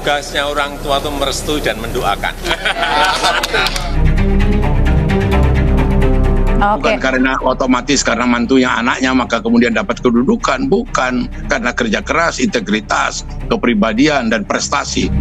Tugasnya orang tua itu merestui dan mendoakan. Bukan karena otomatis karena mantunya anaknya maka kemudian dapat kedudukan, bukan karena kerja keras, integritas, kepribadian dan prestasi.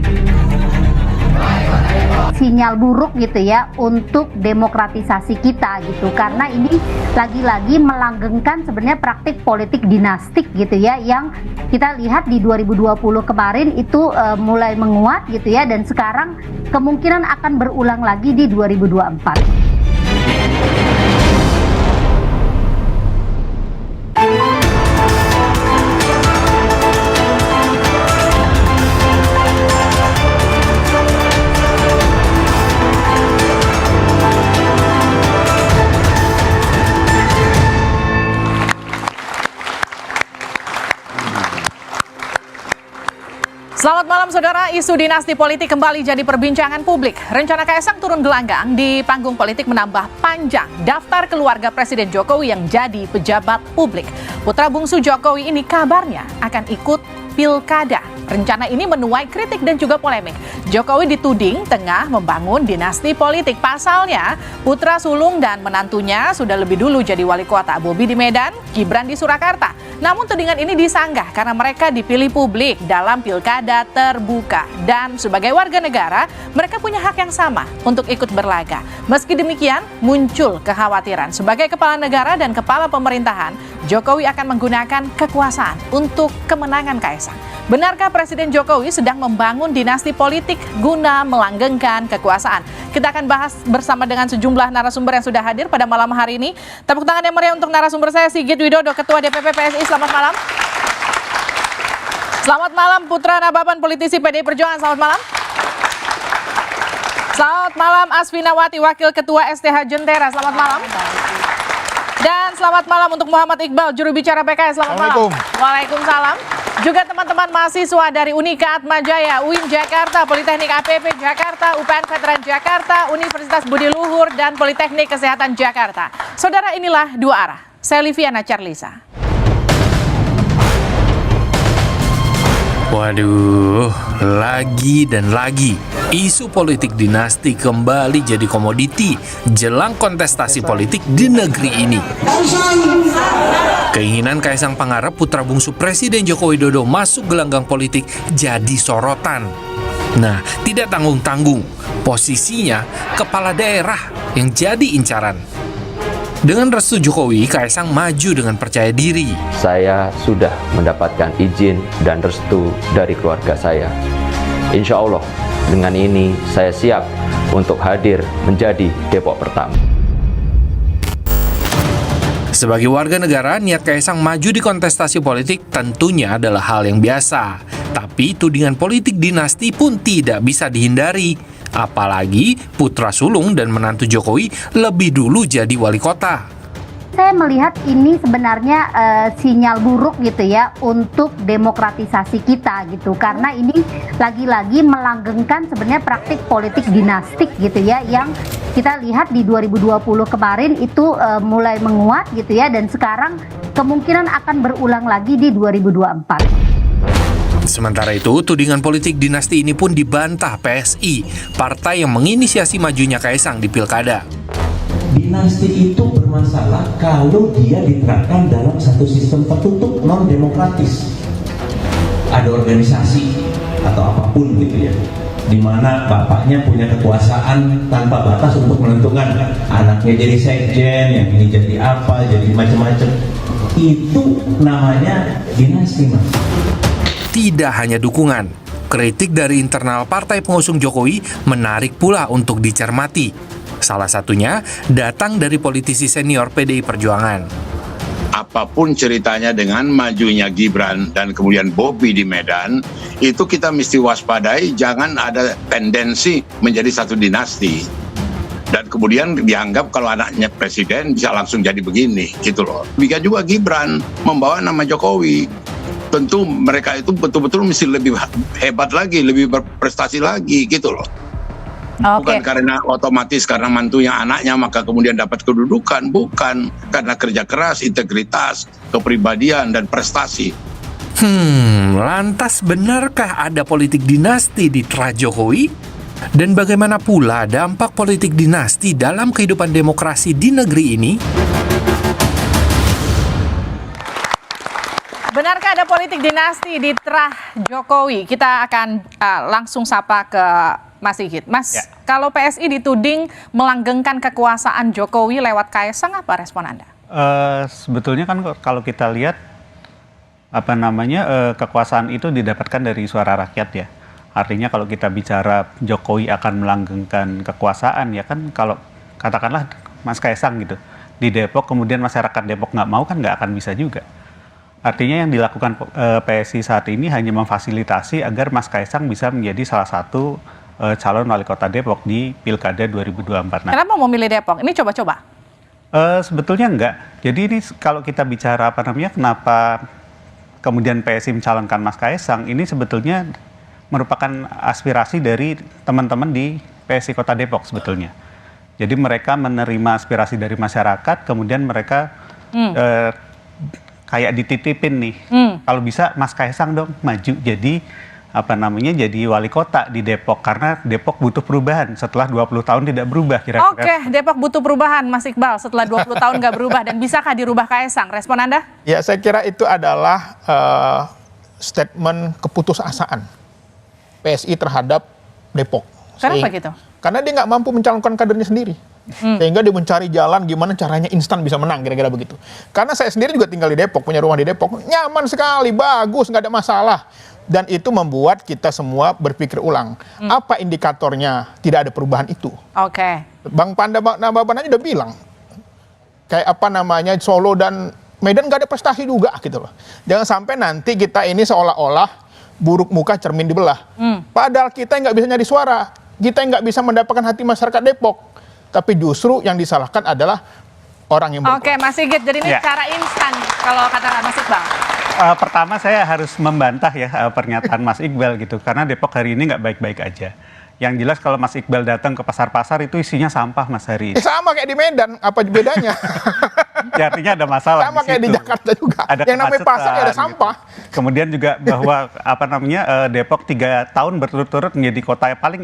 Sinyal buruk gitu ya untuk demokratisasi kita gitu, karena ini lagi-lagi melanggengkan sebenarnya praktik politik dinastik gitu ya, yang kita lihat di 2020 kemarin itu mulai menguat gitu ya, dan sekarang kemungkinan akan berulang lagi di 2024. Selamat malam saudara, isu dinasti politik kembali jadi perbincangan publik. Rencana Kaisang turun gelanggang di panggung politik menambah panjang daftar keluarga Presiden Jokowi yang jadi pejabat publik. Putra bungsu Jokowi ini kabarnya akan ikut pilkada. Rencana ini menuai kritik dan juga polemik. Jokowi dituding tengah membangun dinasti politik. Pasalnya, putra sulung dan menantunya sudah lebih dulu jadi wali kota. Bobi di Medan, Gibran di Surakarta. Namun tudingan ini disanggah karena mereka dipilih publik dalam pilkada terbuka. Dan sebagai warga negara, mereka punya hak yang sama untuk ikut berlaga. Meski demikian, muncul kekhawatiran. Sebagai kepala negara dan kepala pemerintahan, Jokowi akan menggunakan kekuasaan untuk kemenangan Kaisang. Benarkah Presiden Jokowi sedang membangun dinasti politik guna melanggengkan kekuasaan? Kita akan bahas bersama dengan sejumlah narasumber yang sudah hadir pada malam hari ini. Tepuk tangan yang meriah untuk narasumber saya, Sigit Widodo, Ketua DPP PSI. Selamat malam. Selamat malam, Putra Nababan, politisi PDI Perjuangan. Selamat malam. Selamat malam, Asfinawati, Wakil Ketua STH Jentera. Selamat malam. Dan selamat malam untuk Muhammad Iqbal, juru bicara PKS. Selamat malam. Waalaikumsalam. Juga teman-teman mahasiswa dari Unika Atmajaya, UIN Jakarta, Politeknik APP Jakarta, UPN Veteran Jakarta, Universitas Budi Luhur, dan Politeknik Kesehatan Jakarta. Saudara, inilah Dua Arah. Saya Liviana Charlisa. Waduh, lagi dan lagi isu politik dinasti kembali jadi komoditi jelang kontestasi politik di negeri ini. Keinginan Kaisang Pangarep, putra bungsu Presiden Joko Widodo, masuk gelanggang politik jadi sorotan. Nah, tidak tanggung-tanggung, posisinya kepala daerah yang jadi incaran. Dengan restu Jokowi, Kaisang maju dengan percaya diri. Saya sudah mendapatkan izin dan restu dari keluarga saya. Insya Allah, dengan ini saya siap untuk hadir menjadi Depok pertama. Sebagai warga negara, niat Kaisang maju di kontestasi politik tentunya adalah hal yang biasa. Tapi tudingan politik dinasti pun tidak bisa dihindari. Apalagi putra sulung dan menantu Jokowi lebih dulu jadi wali kota. Saya melihat ini sebenarnya sinyal buruk gitu ya untuk demokratisasi kita gitu, karena ini lagi-lagi melanggengkan sebenarnya praktik politik dinastik gitu ya, yang kita lihat di 2020 kemarin itu mulai menguat gitu ya, dan sekarang kemungkinan akan berulang lagi di 2024. Sementara itu, tudingan politik dinasti ini pun dibantah PSI, partai yang menginisiasi majunya Kaisang di pilkada. Dinasti itu bermasalah kalau dia diterapkan dalam satu sistem tertutup non-demokratis. Ada organisasi atau apapun gitu ya, di mana bapaknya punya kekuasaan tanpa batas untuk menentukan anaknya jadi sekjen, yang ini jadi apa, jadi macam-macam. Itu namanya dinasti, Mas. Tidak hanya dukungan, kritik dari internal partai pengusung Jokowi menarik pula untuk dicermati. Salah satunya datang dari politisi senior PDI Perjuangan. Apapun ceritanya dengan majunya Gibran dan kemudian Bobi di Medan, itu kita mesti waspadai, jangan ada tendensi menjadi satu dinasti. Dan kemudian dianggap kalau anaknya presiden bisa langsung jadi begini, gitu loh. Begitu juga Gibran membawa nama Jokowi. Tentu mereka itu betul-betul mesti lebih hebat lagi, lebih berprestasi lagi, gitu loh. Bukan karena otomatis karena mantunya anaknya maka kemudian dapat kedudukan, bukan karena kerja keras, integritas, kepribadian dan prestasi. Lantas benarkah ada politik dinasti di Tra Jokowi? Dan bagaimana pula dampak politik dinasti dalam kehidupan demokrasi di negeri ini? Benarkah ada politik dinasti di Tra Jokowi? Kita akan langsung sapa ke Mas Sigit. Mas, kalau PSI dituding melanggengkan kekuasaan Jokowi lewat Kaesang, apa respon Anda? Sebetulnya kan kalau kita lihat kekuasaan itu didapatkan dari suara rakyat ya. Artinya kalau kita bicara Jokowi akan melanggengkan kekuasaan ya kan, kalau katakanlah Mas Kaesang gitu di Depok, kemudian masyarakat Depok nggak mau kan nggak akan bisa juga. Artinya yang dilakukan PSI saat ini hanya memfasilitasi agar Mas Kaesang bisa menjadi salah satu calon wali kota Depok di Pilkada 2024. Kenapa mau milih Depok? Ini coba-coba. Sebetulnya enggak. Jadi ini kalau kita bicara kenapa kemudian PSI mencalonkan Mas Kaesang, ini sebetulnya merupakan aspirasi dari teman-teman di PSI Kota Depok sebetulnya. Jadi mereka menerima aspirasi dari masyarakat, kemudian mereka kayak dititipin nih, kalau bisa Mas Kaesang dong maju jadi jadi wali kota di Depok, karena Depok butuh perubahan setelah 20 tahun tidak berubah kira-kira. Oke, Depok butuh perubahan, Mas Iqbal, setelah 20 tahun nggak berubah, dan bisakah dirubah Kaesang? Respon Anda? Ya, saya kira itu adalah statement keputusasaan PSI terhadap Depok. Kenapa gitu? Karena dia nggak mampu mencalonkan kadernya sendiri. Sehingga dia mencari jalan gimana caranya instan bisa menang, kira-kira begitu. Karena saya sendiri juga tinggal di Depok, punya rumah di Depok, nyaman sekali, bagus, nggak ada masalah. Dan itu membuat kita semua berpikir ulang, apa indikatornya tidak ada perubahan itu. Oke. Bang Panda Nababan aja udah bilang, kayak Solo dan Medan nggak ada prestasi juga gitu loh. Jangan sampai nanti kita ini seolah-olah buruk muka cermin dibelah. Padahal kita nggak bisa nyari suara, kita nggak bisa mendapatkan hati masyarakat Depok. Tapi justru yang disalahkan adalah orang yang berkuasa. Oke, Mas Sigit, jadi ini cara instan kalau kata Mas Iqbal. Pertama saya harus membantah ya pernyataan Mas Iqbal gitu, karena Depok hari ini nggak baik-baik aja. Yang jelas kalau Mas Iqbal datang ke pasar-pasar itu isinya sampah Mas hari. Sama kayak di Medan, apa bedanya? Ya, artinya ada masalah. Sama kayak di Jakarta juga. Ada yang namanya pasar ya ada sampah. Gitu. Kemudian juga bahwa Depok 3 tahun berturut-turut menjadi kota yang paling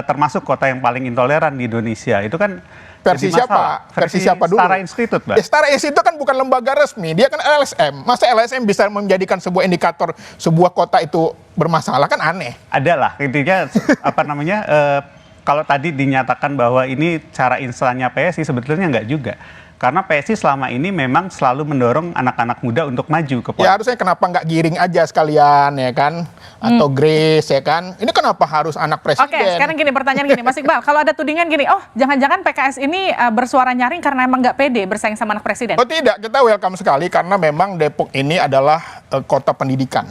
termasuk kota yang paling intoleran di Indonesia. Itu kan versi siapa? Versi siapa dulu? Setara Institut, Mbak. Ya, Setara Institut kan bukan lembaga resmi, dia kan LSM. Masa LSM bisa menjadikan sebuah indikator sebuah kota itu bermasalah, kan aneh. Adalah intinya kalau tadi dinyatakan bahwa ini cara instannya PSI, sebetulnya enggak juga. Karena PSI selama ini memang selalu mendorong anak-anak muda untuk maju ke politik. Ya harusnya kenapa nggak giring aja sekalian ya kan? Atau Grace ya kan? Ini kenapa harus anak presiden? Oke, sekarang gini, pertanyaan gini, Mas Iqbal. Kalau ada tudingan gini, oh jangan-jangan PKS ini bersuara nyaring karena emang nggak pede bersaing sama anak presiden? Oh tidak, kita welcome sekali karena memang Depok ini adalah kota pendidikan.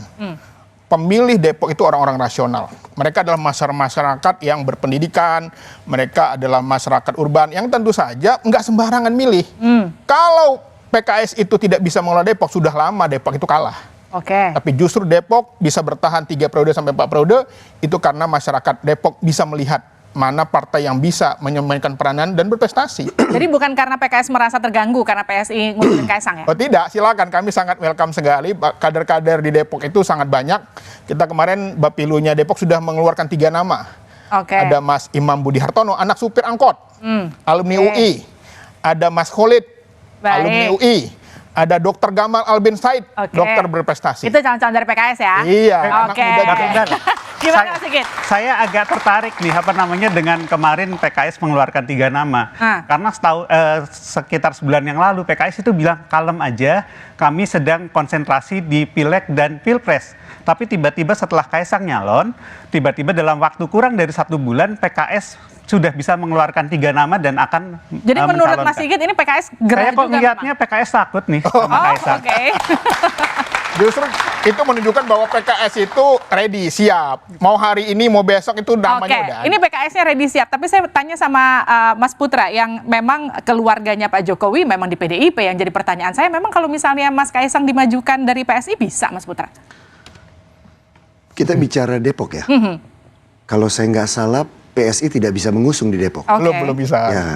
Pemilih Depok itu orang-orang rasional. Mereka adalah masyarakat yang berpendidikan, mereka adalah masyarakat urban yang tentu saja nggak sembarangan milih. Kalau PKS itu tidak bisa mengelola Depok, sudah lama Depok itu kalah. Oke. Tapi justru Depok bisa bertahan 3 periode sampai 4 periode, itu karena masyarakat Depok bisa melihat mana partai yang bisa memainkan peranan dan berprestasi. Jadi bukan karena PKS merasa terganggu karena PSI ngusung Kaesang ya? Oh tidak, silakan, kami sangat welcome sekali. Kader-kader di Depok itu sangat banyak. Kita kemarin Bapilunya Depok sudah mengeluarkan 3 nama. Oke. Ada Mas Imam Budi Hartono, anak supir angkot, alumni UI. Ada Mas Khalid, alumni UI. Ada Dr. Gamal Albin Said, dokter berprestasi. Itu calon-calon dari PKS ya? Iya. Oke. Gimana Mas Sigit? Saya agak tertarik nih dengan kemarin PKS mengeluarkan 3 nama. Karena sekitar sebulan yang lalu PKS itu bilang kalem aja, kami sedang konsentrasi di Pileg dan Pilpres. Tapi tiba-tiba setelah Kaesang nyalon, tiba-tiba dalam waktu kurang dari 1 bulan PKS sudah bisa mengeluarkan 3 nama dan akan jadi menurut Mas Sigit ini PKS gerah juga. Saya kok ngeliatnya PKS takut nih sama Kaesang. Oke. Justru itu menunjukkan bahwa PKS itu ready, siap. Mau hari ini, mau besok itu namanya udah. Ini PKS-nya ready, siap. Tapi saya tanya sama Mas Putra yang memang keluarganya Pak Jokowi memang di PDIP, yang jadi pertanyaan saya memang kalau misalnya Mas Kaesang dimajukan dari PSI bisa, Mas Putra? Kita bicara Depok ya. Kalau saya nggak salah, PSI tidak bisa mengusung di Depok. Belum bisa. Ya,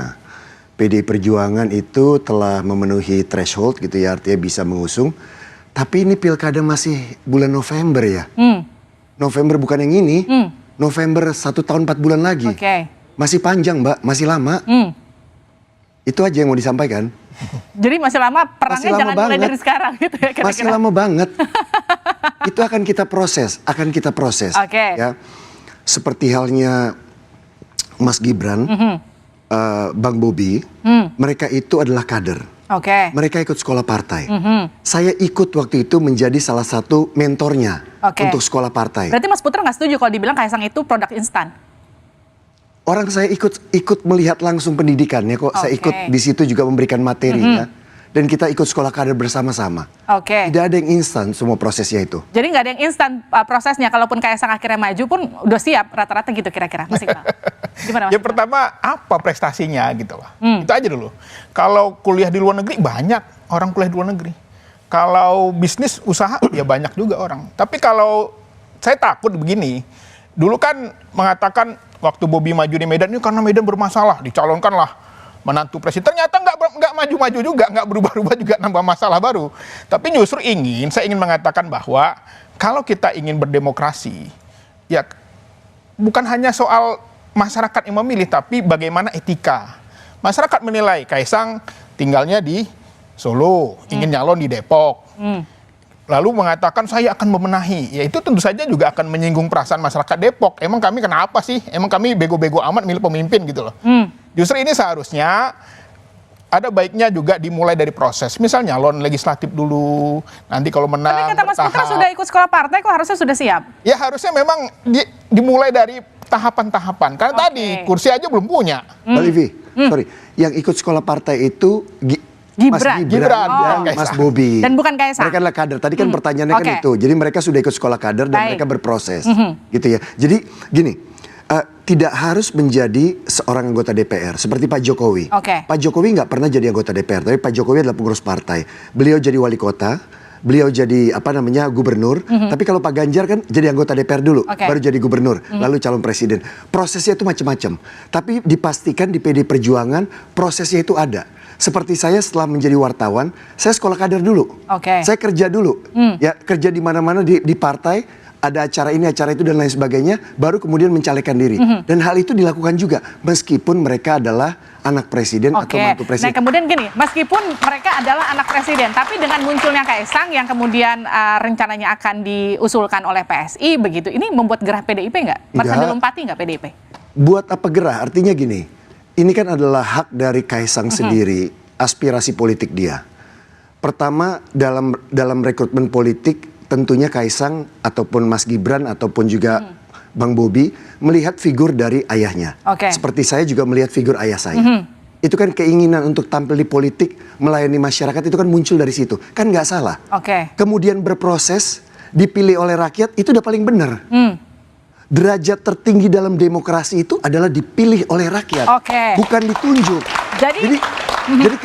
PD Perjuangan itu telah memenuhi threshold gitu ya, artinya bisa mengusung. Tapi ini pilkada masih bulan November ya. November bukan yang ini. November 1 tahun 4 bulan lagi. Masih panjang Mbak, masih lama. Itu aja yang mau disampaikan. Jadi masih lama, perangnya lama jangan mulai banget. dari sekarang gitu ya kira-kira. Masih lama banget. Itu akan kita proses, ya. Seperti halnya Mas Gibran, Bang Bobi, mereka itu adalah kader. Mereka ikut sekolah partai. Saya ikut waktu itu menjadi salah satu mentornya untuk sekolah partai. Berarti Mas Putra nggak setuju kalau dibilang Kaisang itu produk instan? Orang saya ikut melihat langsung pendidikannya kok. Saya ikut di situ juga memberikan materinya. Dan kita ikut sekolah kader bersama-sama. Tidak ada yang instan semua prosesnya itu. Jadi nggak ada yang instan prosesnya. Kalaupun Kaisang akhirnya maju pun udah siap rata-rata gitu kira-kira. Mas Iqbal. Gimana Mas? Ya pertama apa prestasinya gitu lah. Itu aja dulu. Kalau kuliah di luar negeri banyak orang kuliah di luar negeri. Kalau bisnis usaha ya banyak juga orang. Tapi kalau saya takut begini. Dulu kan mengatakan waktu Bobi maju di Medan ini karena Medan bermasalah, dicalonkanlah menantu presiden. Ternyata nggak maju-maju juga, nggak berubah-ubah juga, nambah masalah baru. Tapi justru saya ingin mengatakan bahwa kalau kita ingin berdemokrasi, ya bukan hanya soal masyarakat yang memilih, tapi bagaimana etika. Masyarakat menilai Kaisang tinggalnya di Solo, ingin nyalon di Depok. Lalu mengatakan saya akan membenahi, ya itu tentu saja juga akan menyinggung perasaan masyarakat Depok. Emang kami kenapa sih? Emang kami bego-bego amat milih pemimpin gitu loh. Justru ini seharusnya ada baiknya juga dimulai dari proses. Misalnya nyalon legislatif dulu, nanti kalau menang. Tapi kata Mas Putra sudah ikut sekolah partai kok harusnya sudah siap? Ya harusnya memang dimulai dari tahapan-tahapan. Karena tadi kursi aja belum punya. Mbak Livi, sorry, yang ikut sekolah partai itu Gibran dan Mas Bobi. Dan bukan Kaisang. Mereka adalah kader. Tadi kan pertanyaannya kan itu. Jadi mereka sudah ikut sekolah kader dan mereka berproses. Gitu ya. Jadi gini, tidak harus menjadi seorang anggota DPR seperti Pak Jokowi. Pak Jokowi nggak pernah jadi anggota DPR, tapi Pak Jokowi adalah pengurus partai. Beliau jadi wali kota, beliau jadi gubernur. Tapi kalau Pak Ganjar kan jadi anggota DPR dulu, baru jadi gubernur, lalu calon presiden. Prosesnya itu macam-macam. Tapi dipastikan di PD Perjuangan prosesnya itu ada. Seperti saya setelah menjadi wartawan, saya sekolah kader dulu. Saya kerja dulu. Ya, kerja di mana-mana di partai, ada acara ini, acara itu dan lain sebagainya, baru kemudian mencalekkan diri. Dan hal itu dilakukan juga meskipun mereka adalah anak presiden atau mantu presiden. Nah, kemudian gini, meskipun mereka adalah anak presiden, tapi dengan munculnya Kaisang yang kemudian rencananya akan diusulkan oleh PSI begitu, ini membuat gerah PDIP nggak? Merasa dilompati nggak PDIP? Buat apa gerah? Artinya gini, ini kan adalah hak dari Kaisang sendiri, aspirasi politik dia. Pertama, dalam rekrutmen politik, tentunya Kaisang ataupun Mas Gibran ataupun juga Bang Bobi melihat figur dari ayahnya. Seperti saya juga melihat figur ayah saya. Itu kan keinginan untuk tampil di politik, melayani masyarakat, itu kan muncul dari situ. Kan nggak salah. Kemudian berproses, dipilih oleh rakyat, itu udah paling benar. Derajat tertinggi dalam demokrasi itu adalah dipilih oleh rakyat, bukan ditunjuk. Jadi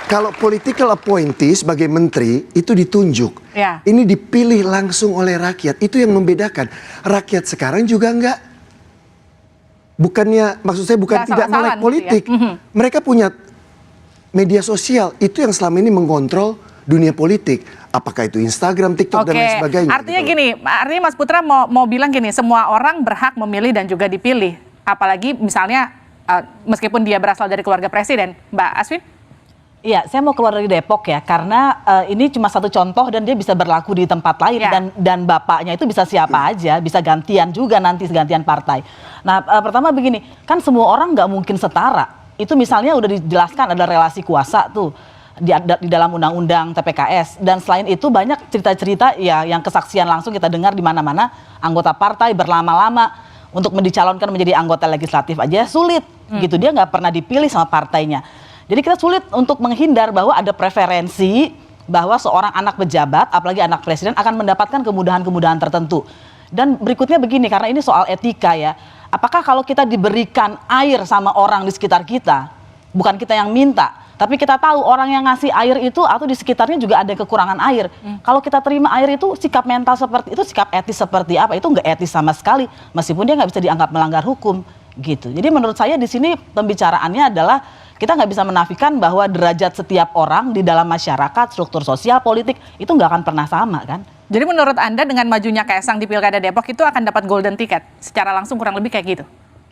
kalau political appointee sebagai menteri itu ditunjuk, ini dipilih langsung oleh rakyat. Itu yang membedakan. Rakyat sekarang juga enggak, maksud saya bukan tidak melek politik. Mereka punya media sosial, itu yang selama ini mengontrol dunia politik. Apakah itu Instagram, TikTok, dan lain sebagainya. Artinya gitu. Artinya Mas Putra mau bilang gini, semua orang berhak memilih dan juga dipilih. Apalagi misalnya meskipun dia berasal dari keluarga presiden. Mbak Aswin? Iya, saya mau keluar dari Depok ya, karena ini cuma satu contoh dan dia bisa berlaku di tempat lain. Dan bapaknya itu bisa siapa aja, bisa gantian juga nanti, gantian partai. Nah, pertama begini, kan semua orang nggak mungkin setara. Itu misalnya udah dijelaskan ada relasi kuasa tuh di dalam undang-undang TPKS, dan selain itu banyak cerita-cerita ya yang kesaksian langsung kita dengar di mana-mana, anggota partai berlama-lama untuk dicalonkan menjadi anggota legislatif aja sulit gitu, dia nggak pernah dipilih sama partainya. Jadi kita sulit untuk menghindar bahwa ada preferensi bahwa seorang anak pejabat, apalagi anak presiden, akan mendapatkan kemudahan-kemudahan tertentu. Dan berikutnya begini, karena ini soal etika ya, apakah kalau kita diberikan air sama orang di sekitar kita, bukan kita yang minta, tapi kita tahu orang yang ngasih air itu atau di sekitarnya juga ada kekurangan air. Kalau kita terima air itu, sikap mental seperti itu, sikap etis seperti apa, itu nggak etis sama sekali. Meskipun dia nggak bisa dianggap melanggar hukum gitu. Jadi menurut saya di sini pembicaraannya adalah kita nggak bisa menafikan bahwa derajat setiap orang di dalam masyarakat, struktur sosial, politik itu nggak akan pernah sama kan. Jadi menurut Anda dengan majunya Kaesang di Pilkada Depok itu akan dapat golden ticket? Secara langsung kurang lebih kayak gitu?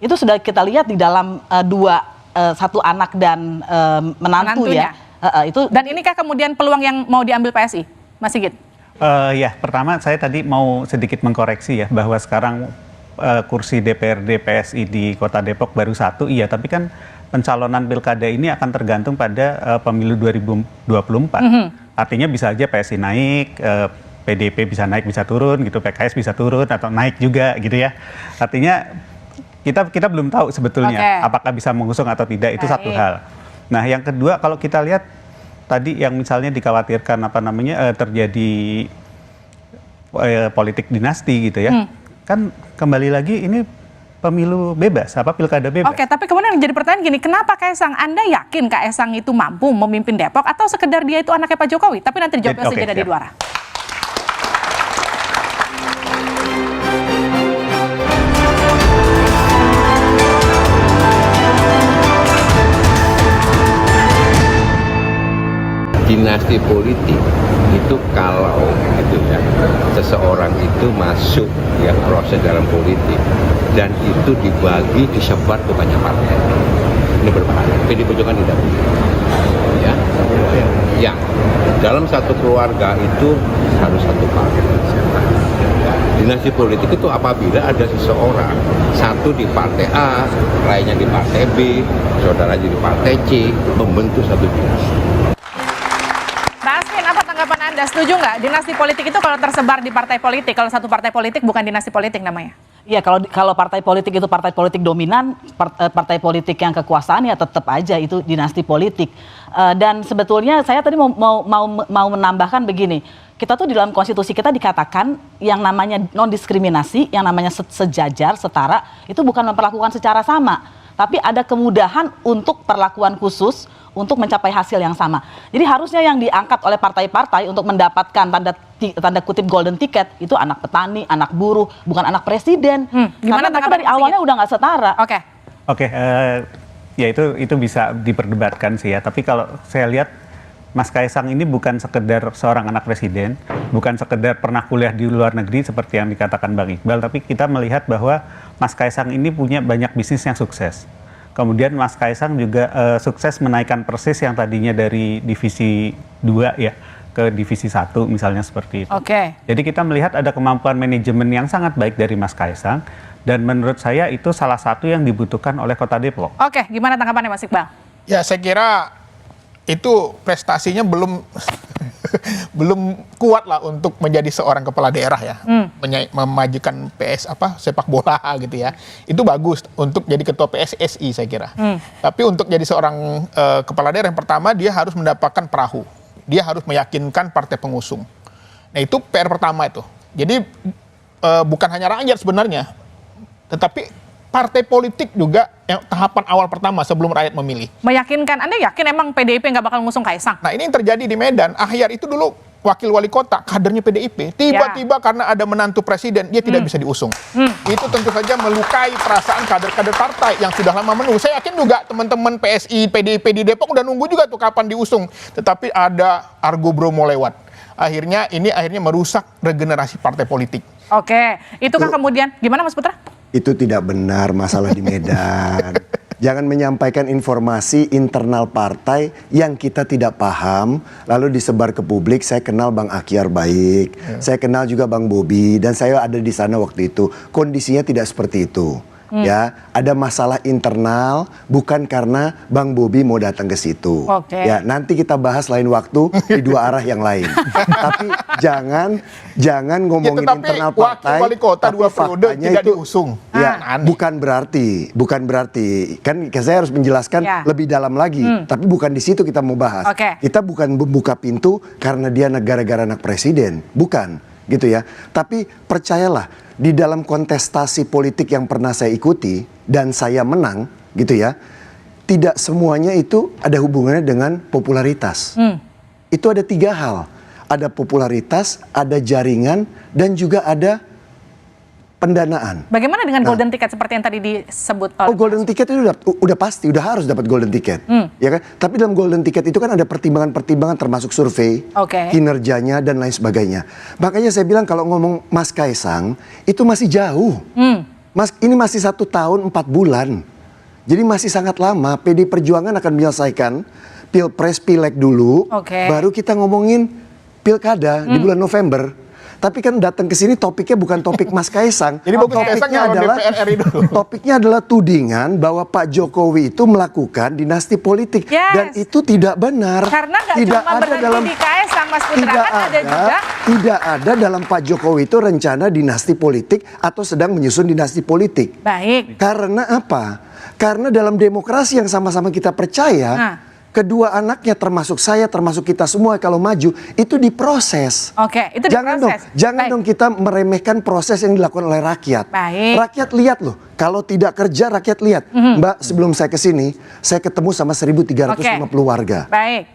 Itu sudah kita lihat di dalam satu anak dan menantu ya. Itu. Dan inikah kemudian peluang yang mau diambil PSI, Mas Sigit? Ya, pertama saya tadi mau sedikit mengkoreksi ya, bahwa sekarang kursi DPRD PSI di Kota Depok baru 1, iya, tapi kan pencalonan pilkada ini akan tergantung pada pemilu 2024. Artinya bisa aja PSI naik, PDIP bisa naik, bisa turun gitu, PKS bisa turun atau naik juga gitu ya. Artinya kita belum tahu sebetulnya apakah bisa mengusung atau tidak, itu satu hal. Nah, yang kedua kalau kita lihat tadi yang misalnya dikhawatirkan terjadi politik dinasti gitu ya. Kan kembali lagi ini pemilu bebas, pilkada bebas. Oke, tapi kemudian jadi pertanyaan gini, kenapa Kaesang? Anda yakin Kaesang itu mampu memimpin Depok atau sekedar dia itu anaknya Pak Jokowi? Tapi nanti dijawabnya segera di luar. Dinasti politik itu kalau gitu ya, seseorang itu masuk ya proses dalam politik dan itu dibagi, disebar ke banyak partai, ini berbahaya. PD Perjuangan tidak punya ya dalam satu keluarga itu harus satu partai. Dinasti politik itu apabila ada seseorang satu di partai A, lainnya di partai B, saudaranya di partai C, membentuk satu dinasti. Tanggapan Anda, setuju nggak dinasti politik itu kalau tersebar di partai politik, kalau satu partai politik bukan dinasti politik namanya? Iya, kalau partai politik itu partai politik dominan, partai politik yang kekuasaan ya tetap aja itu dinasti politik. Dan sebetulnya saya tadi mau menambahkan begini, kita tuh di dalam konstitusi kita dikatakan yang namanya non-diskriminasi, yang namanya sejajar, setara, itu bukan memperlakukan secara sama, tapi ada kemudahan untuk perlakuan khusus untuk mencapai hasil yang sama. Jadi harusnya yang diangkat oleh partai-partai untuk mendapatkan tanda kutip golden ticket itu anak petani, anak buruh, bukan anak presiden. Karena mereka dari awalnya udah nggak setara. Oke, ya itu bisa diperdebatkan sih ya. Tapi kalau saya lihat Mas Kaesang ini bukan sekedar seorang anak presiden, bukan sekedar pernah kuliah di luar negeri seperti yang dikatakan Bang Iqbal, tapi kita melihat bahwa Mas Kaesang ini punya banyak bisnis yang sukses. Kemudian Mas Kaesang juga sukses menaikkan Persis yang tadinya dari divisi 2 ya ke divisi 1 misalnya seperti itu. Jadi kita melihat ada kemampuan manajemen yang sangat baik dari Mas Kaesang dan menurut saya itu salah satu yang dibutuhkan oleh Kota Depok. Gimana tanggapannya Mas Iqbal? Ya, saya kira itu prestasinya belum kuat lah untuk menjadi seorang kepala daerah ya, memajukan sepak bola gitu ya, itu bagus untuk jadi ketua PSSI saya kira. Tapi untuk jadi seorang kepala daerah yang pertama dia harus mendapatkan perahu, dia harus meyakinkan partai pengusung. Nah itu PR pertama itu. Jadi bukan hanya rakyat sebenarnya, tetapi partai politik juga yang tahapan awal pertama sebelum rakyat memilih. Meyakinkan, Anda yakin emang PDIP nggak bakal ngusung Kaesang? Nah ini yang terjadi di Medan. Ahyar itu dulu wakil wali kota, kadernya PDIP. Tiba-tiba karena ada menantu presiden, dia tidak bisa diusung. Itu tentu saja melukai perasaan kader-kader partai yang sudah lama menunggu. Saya yakin juga teman-teman PSI, PDIP di Depok udah nunggu juga tuh kapan diusung. Tetapi ada Argo Bromo lewat. Akhirnya merusak regenerasi partai politik. Itu kan kemudian, gimana Mas Putra? Itu tidak benar masalah di Medan. Jangan menyampaikan informasi internal partai yang kita tidak paham, lalu disebar ke publik. Saya kenal Bang Akhyar baik, saya kenal juga Bang Bobi, dan saya ada di sana waktu itu. Kondisinya tidak seperti itu. Ya, ada masalah internal, bukan karena Bang Bobi mau datang ke situ. Ya, nanti kita bahas lain waktu di dua arah yang lain. Tapi jangan ngomongin internal partai. Wakil wali kota 2 periode tidak diusung. Ya, bukan berarti kan saya harus menjelaskan lebih dalam lagi. Tapi bukan di situ kita mau bahas. Kita bukan membuka pintu karena dia gara-gara anak presiden, bukan gitu ya. Tapi percayalah, di dalam kontestasi politik yang pernah saya ikuti dan saya menang gitu ya, tidak semuanya itu ada hubungannya dengan popularitas. Itu ada 3 hal. Ada popularitas, ada jaringan, dan juga ada pendanaan. Bagaimana dengan golden ticket seperti yang tadi disebut oleh Golden ticket itu udah pasti, udah harus dapat golden ticket, ya kan? Tapi dalam golden ticket itu kan ada pertimbangan-pertimbangan termasuk survei, kinerjanya dan lain sebagainya. Makanya saya bilang kalau ngomong Mas Kaisang itu masih jauh. Mas, ini masih 1 tahun 4 bulan, jadi masih sangat lama. PD Perjuangan akan menyelesaikan pilpres, pileg dulu, baru kita ngomongin pilkada di bulan November. Tapi kan datang ke sini topiknya bukan topik Mas Kaisang. Jadi topiknya adalah tudingan bahwa Pak Jokowi itu melakukan dinasti politik dan itu tidak benar. Karena nggak tidak cuma ada dalam di Kaisang, Mas Putra, tidak ada dalam Pak Jokowi itu rencana dinasti politik atau sedang menyusun dinasti politik. Baik. Karena apa? Karena dalam demokrasi yang sama-sama kita percaya, kedua anaknya termasuk saya, termasuk kita semua kalau maju itu diproses. Itu diproses. Jangan dong kita meremehkan proses yang dilakukan oleh rakyat. Rakyat lihat loh, kalau tidak kerja rakyat lihat. Mbak, sebelum saya ke sini, saya ketemu sama 1.350 warga.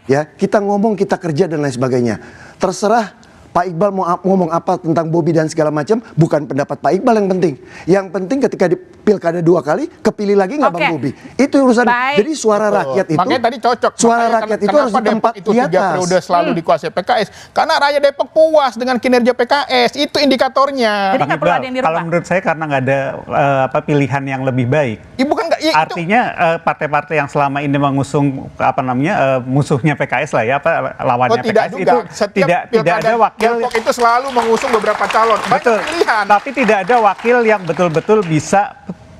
Ya, kita ngomong, kita kerja dan lain sebagainya. Terserah Pak Iqbal mau ngomong apa tentang Bobi dan segala macam, bukan pendapat Pak Iqbal yang penting. Yang penting ketika di pilkada 2 kali, kepilih lagi nggak Bang Bobi? Itu urusan. Jadi suara rakyat itu, makanya tadi cocok. Suara rakyat itu harus di tempat itu 3 periode selalu dikuasai PKS. Karena rakyat Depok puas dengan kinerja PKS, itu indikatornya. Bang Iqbal, kalau menurut saya karena nggak ada pilihan yang lebih baik. Artinya partai-partai yang selama ini mengusung musuhnya PKS lah ya, lawannya PKS itu tidak ada wakil. Depok itu selalu mengusung beberapa calon. Betul. Pilihan. Tapi tidak ada wakil yang betul-betul bisa,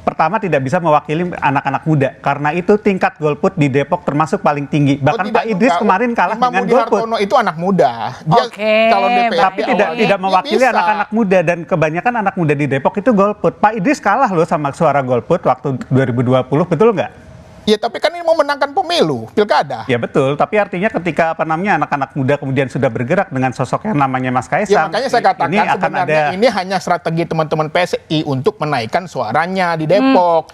pertama tidak bisa mewakili anak-anak muda. Karena itu tingkat golput di Depok termasuk paling tinggi. Bahkan Pak Idris kemarin kalah dengan golput. Hartono itu anak muda. Dia calon DPRD. Tapi tidak mewakili anak-anak muda. Dan kebanyakan anak muda di Depok itu golput. Pak Idris kalah loh sama suara golput waktu 2020. Betul nggak? Ya tapi kan ini mau menangkan pemilu, pilkada. Ya betul, tapi artinya ketika anak-anak muda kemudian sudah bergerak dengan sosok yang namanya Mas Kaisang. Ya makanya saya katakan sebenarnya ini hanya strategi teman-teman PSI untuk menaikkan suaranya di Depok.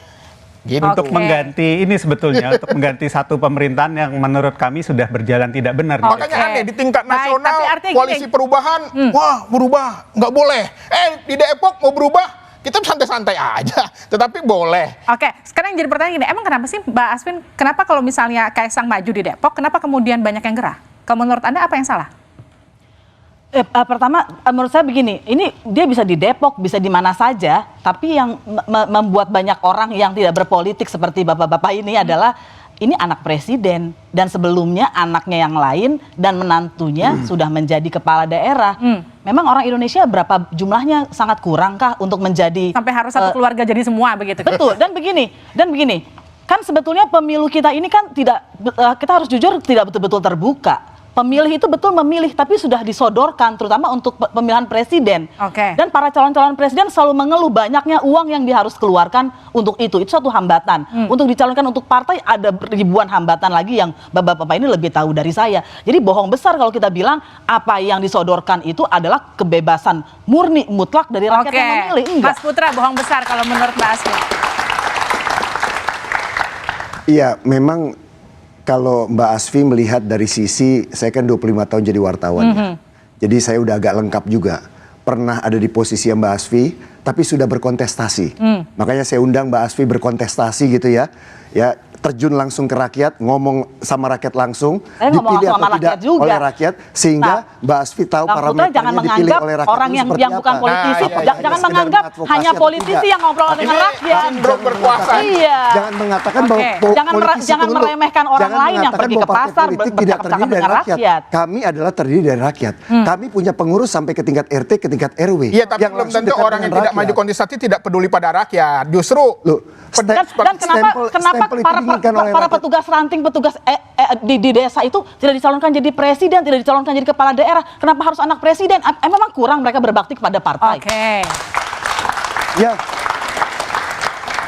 Gitu. Untuk mengganti ini sebetulnya, untuk mengganti satu pemerintahan yang menurut kami sudah berjalan tidak benar. Makanya aneh, di tingkat nasional, koalisi perubahan, wah berubah, nggak boleh. Di Depok mau berubah, kita santai-santai aja, tetapi boleh. Sekarang yang jadi pertanyaan gini, emang kenapa sih Mbak Asvin, kenapa kalau misalnya Kaisang maju di Depok, kenapa kemudian banyak yang gerah? Kalau menurut Anda apa yang salah? Pertama, menurut saya begini, ini dia bisa di Depok, bisa di mana saja, tapi yang membuat banyak orang yang tidak berpolitik seperti bapak-bapak ini adalah ini anak presiden dan sebelumnya anaknya yang lain dan menantunya sudah menjadi kepala daerah. Memang orang Indonesia berapa jumlahnya sangat kurang kah untuk menjadi sampai harus satu keluarga jadi semua begitu? Betul. Dan begini, kan sebetulnya pemilu kita ini kan tidak, kita harus jujur tidak betul-betul terbuka. Pemilih itu betul memilih, tapi sudah disodorkan, terutama untuk pemilihan presiden. Dan para calon-calon presiden selalu mengeluh banyaknya uang yang dia harus keluarkan untuk itu. Itu satu hambatan. Untuk dicalonkan untuk partai ada ribuan hambatan lagi yang bapak-bapak ini lebih tahu dari saya. Jadi bohong besar kalau kita bilang apa yang disodorkan itu adalah kebebasan murni mutlak dari rakyat yang memilih. Mas Putra, bohong besar kalau menurut Mbak Asvin. Iya, memang kalau Mbak Asfi melihat dari sisi, saya kan 25 tahun jadi wartawan ya. Jadi saya udah agak lengkap juga. Pernah ada di posisi Mbak Asfi, tapi sudah berkontestasi. Makanya saya undang Mbak Asfi berkontestasi gitu ya. Ya, terjun langsung ke rakyat, ngomong sama rakyat langsung, dipilih atau tidak oleh rakyat, sehingga Mbak Asfi tahu parameternya dipilih oleh rakyat. Orang yang bukan politisi, jangan menganggap hanya politisi yang ngobrol dengan rakyat. Jangan mengatakan bahwa politisi jangan meremehkan orang lain yang pergi ke pasar tidak terdiri dari rakyat. Kami adalah terdiri dari rakyat. Kami punya pengurus sampai ke tingkat RT, ke tingkat RW. Iya, tapi belum tentu orang yang tidak maju kontestasi tidak peduli pada rakyat. Justru dan kenapa para petugas ranting, petugas di desa itu tidak dicalonkan jadi presiden, tidak dicalonkan jadi kepala daerah? Kenapa harus anak presiden? Memang kurang mereka berbakti kepada partai. Ya,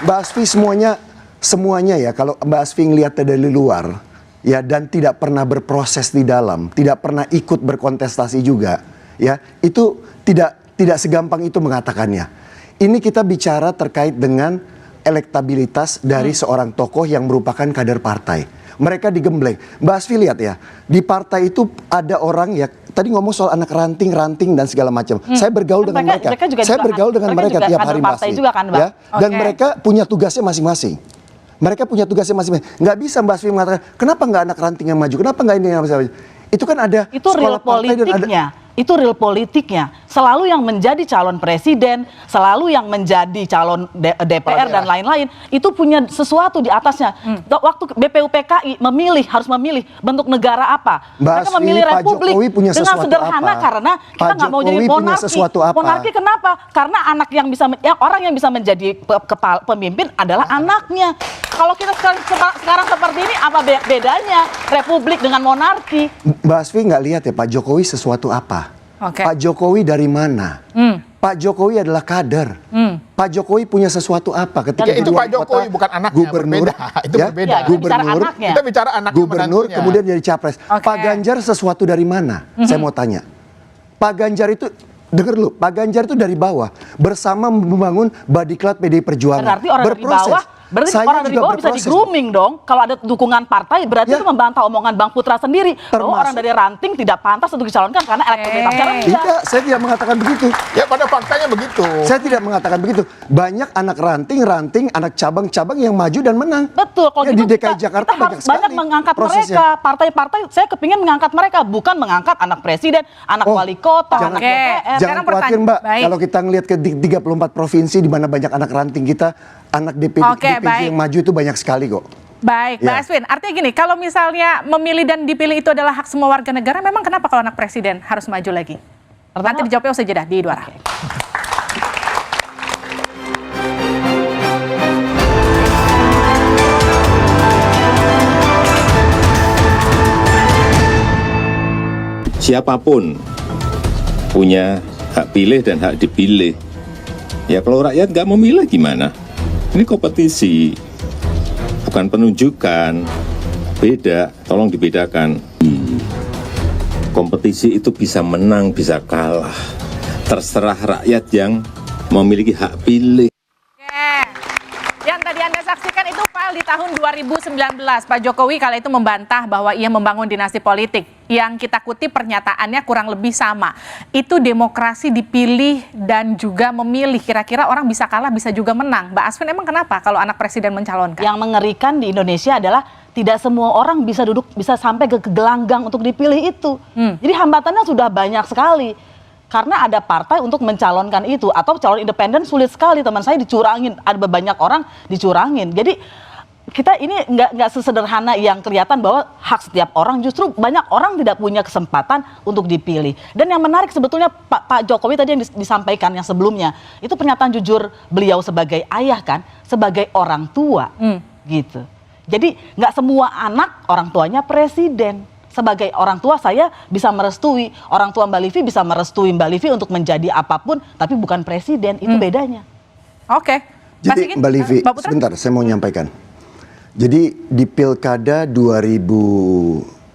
Mbak Asfi semuanya ya. Kalau Mbak Asfi ngelihat dari luar, ya, dan tidak pernah berproses di dalam, tidak pernah ikut berkontestasi juga, ya, itu tidak segampang itu mengatakannya. Ini kita bicara terkait dengan elektabilitas dari seorang tokoh yang merupakan kader partai. Mereka digembleng. Mbak Asfi lihat ya, di partai itu ada orang ya, tadi ngomong soal anak ranting dan segala macam. Saya bergaul dengan mereka. Saya bergaul dengan mereka tiap hari Mbak Asfi. Ya? Dan mereka punya tugasnya masing-masing. Mereka punya tugasnya masing-masing. Nggak bisa Mbak Asfi mengatakan, kenapa nggak anak ranting yang maju? Kenapa nggak ini yang maju? Itu kan ada itu real politiknya. Itu real politiknya. Selalu yang menjadi calon presiden, selalu yang menjadi calon DPR dan lain-lain, itu punya sesuatu di atasnya. Waktu BPUPKI harus memilih bentuk negara apa. Mereka memilih republik dengan sederhana karena kita nggak mau jadi monarki. Monarki kenapa? Karena orang yang bisa menjadi pemimpin adalah anaknya. Kalau kita sekarang seperti ini, apa bedanya republik dengan monarki? Mbak Asfi nggak lihat ya Pak Jokowi sesuatu apa? Pak Jokowi dari mana? Pak Jokowi adalah kader. Pak Jokowi punya sesuatu apa ketika itu Pak Jokowi bukan anaknya, gubernur, itu berbeda. Kita bicara anaknya, gubernur kemudian jadi capres. Pak Ganjar sesuatu dari mana? Saya mau tanya. Pak Ganjar itu, dengar dulu, Pak Ganjar itu dari bawah bersama membangun Badiklat PDI Perjuangan. Berarti orang dari bawah. Berarti orang dari bawah bisa di-grooming dong. Kalau ada dukungan partai, berarti itu membantah omongan Bang Putra sendiri. Bahwa orang dari ranting tidak pantas untuk dicalonkan karena elektabilitas. Tidak, saya tidak mengatakan begitu. Ya pada faktanya begitu. Saya tidak mengatakan begitu. Banyak anak ranting, anak cabang-cabang yang maju dan menang. Betul. Kalau ya, gitu di DKI Jakarta kita harus banyak mengangkat prosesnya. mereka. Partai-partai, saya kepingin mengangkat mereka. Bukan mengangkat anak presiden, anak wali kota, anak DPR. Jangan khawatir Mbak, kalau kita ngelihat ke 34 provinsi di mana banyak anak ranting kita, anak DPD yang maju itu banyak sekali kok. Baik, Mbak Aswin. Artinya gini, kalau misalnya memilih dan dipilih itu adalah hak semua warga negara, memang kenapa kalau anak presiden harus maju lagi? Nanti dijawabnya usai jeda di Dua Arah. Siapapun punya hak pilih dan hak dipilih. Ya kalau rakyat nggak memilih gimana? Ini kompetisi, bukan penunjukan. Beda, tolong dibedakan. Kompetisi itu bisa menang, bisa kalah. Terserah rakyat yang memiliki hak pilih. Yang tadi Anda saksikan itu file di tahun 2019. Pak Jokowi kala itu membantah bahwa ia membangun dinasti politik. Yang kita kutip pernyataannya kurang lebih sama. Itu demokrasi dipilih dan juga memilih. Kira-kira orang bisa kalah, bisa juga menang. Mbak Asvin, emang kenapa kalau anak presiden mencalonkan? Yang mengerikan di Indonesia adalah tidak semua orang bisa sampai ke gelanggang untuk dipilih itu. Jadi hambatannya sudah banyak sekali. Karena ada partai untuk mencalonkan itu. Atau calon independen sulit sekali. Teman saya dicurangin. Ada banyak orang dicurangin. Jadi kita ini nggak sesederhana yang kelihatan bahwa hak setiap orang. Justru banyak orang tidak punya kesempatan untuk dipilih. Dan yang menarik sebetulnya Pak Jokowi tadi yang disampaikan yang sebelumnya. Itu pernyataan jujur beliau sebagai ayah kan. Sebagai orang tua gitu. Jadi nggak semua anak orang tuanya presiden. Sebagai orang tua saya bisa merestui, orang tua Mbak Livi bisa merestui Mbak Livi untuk menjadi apapun, tapi bukan presiden, itu bedanya. Oke. Jadi Mbak Livi, sebentar saya mau nyampaikan. Jadi di Pilkada 2018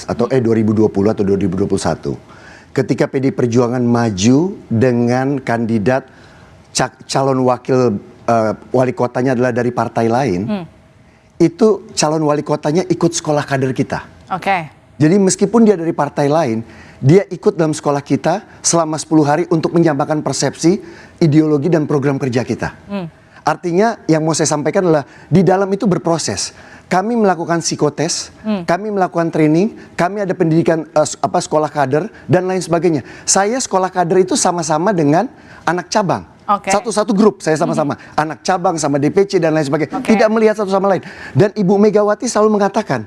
atau 2020 atau 2021, ketika PDI Perjuangan maju dengan kandidat calon wakil wali kotanya adalah dari partai lain, itu calon wali kotanya ikut sekolah kader kita. Oke. Jadi meskipun dia dari partai lain, dia ikut dalam sekolah kita selama 10 hari untuk menyampaikan persepsi, ideologi dan program kerja kita. Artinya yang mau saya sampaikan adalah di dalam itu berproses. Kami melakukan psikotes, kami melakukan training, kami ada pendidikan sekolah kader dan lain sebagainya. Saya sekolah kader itu sama-sama dengan anak cabang. Satu-satu grup saya sama-sama. Anak cabang sama DPC dan lain sebagainya. Tidak melihat satu sama lain. Dan Ibu Megawati selalu mengatakan,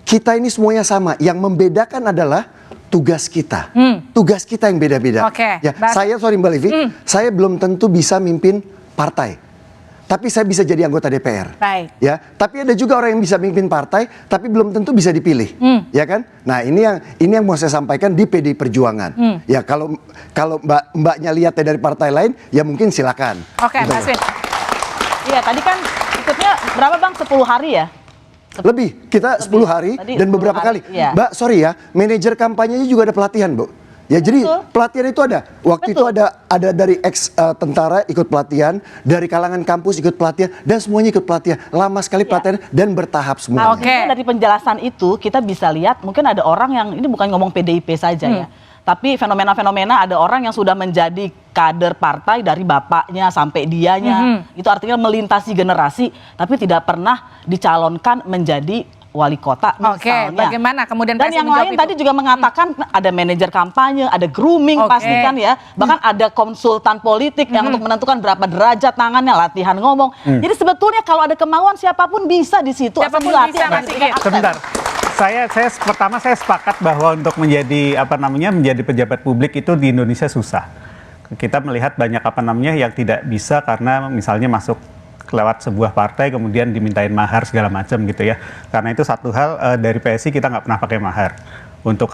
kita ini semuanya sama. Yang membedakan adalah tugas kita. Tugas kita yang beda-beda. Ya, saya sorry Mbak Livi, saya belum tentu bisa mimpin partai. Tapi saya bisa jadi anggota DPR. Ya, tapi ada juga orang yang bisa mimpin partai, tapi belum tentu bisa dipilih, ya kan? Nah ini yang mau saya sampaikan di PDI Perjuangan. Ya kalau mbaknya lihatnya dari partai lain, ya mungkin silakan. Oke, Mbak Aswin. Iya, tadi kan ikutnya berapa Bang? 10 hari ya? Lebih, kita 10 hari dan beberapa kali. Iya. Mbak, sorry ya, manajer kampanyenya juga ada pelatihan, Bu. Ya, jadi Betul. pelatihan itu ada. Waktu Betul. itu ada dari ex tentara ikut pelatihan, dari kalangan kampus ikut pelatihan, dan semuanya ikut pelatihan. Lama sekali pelatihan dan bertahap semuanya. Oke. Dari penjelasan itu kita bisa lihat mungkin ada orang yang ini bukan ngomong PDIP saja ya. Tapi fenomena-fenomena ada orang yang sudah menjadi kader partai dari bapaknya sampai dianya. Itu artinya melintasi generasi tapi tidak pernah dicalonkan menjadi wali kota Oke, misalnya. bagaimana kemudian Dan PSI yang menjawab lain itu? tadi juga mengatakan ada manajer kampanye, ada grooming Oke. pastikan ya. Bahkan ada konsultan politik yang untuk menentukan berapa derajat tangannya, latihan ngomong. Jadi sebetulnya kalau ada kemauan siapapun bisa di situ. asal Siapapun dilatih bisa, dan Mas diberikan Sigit. akses. Sebentar. Saya sepakat bahwa untuk menjadi menjadi pejabat publik itu di Indonesia susah. Kita melihat banyak yang tidak bisa karena misalnya masuk lewat sebuah partai kemudian dimintain mahar segala macam gitu ya. Karena itu satu hal dari PSI kita nggak pernah pakai mahar untuk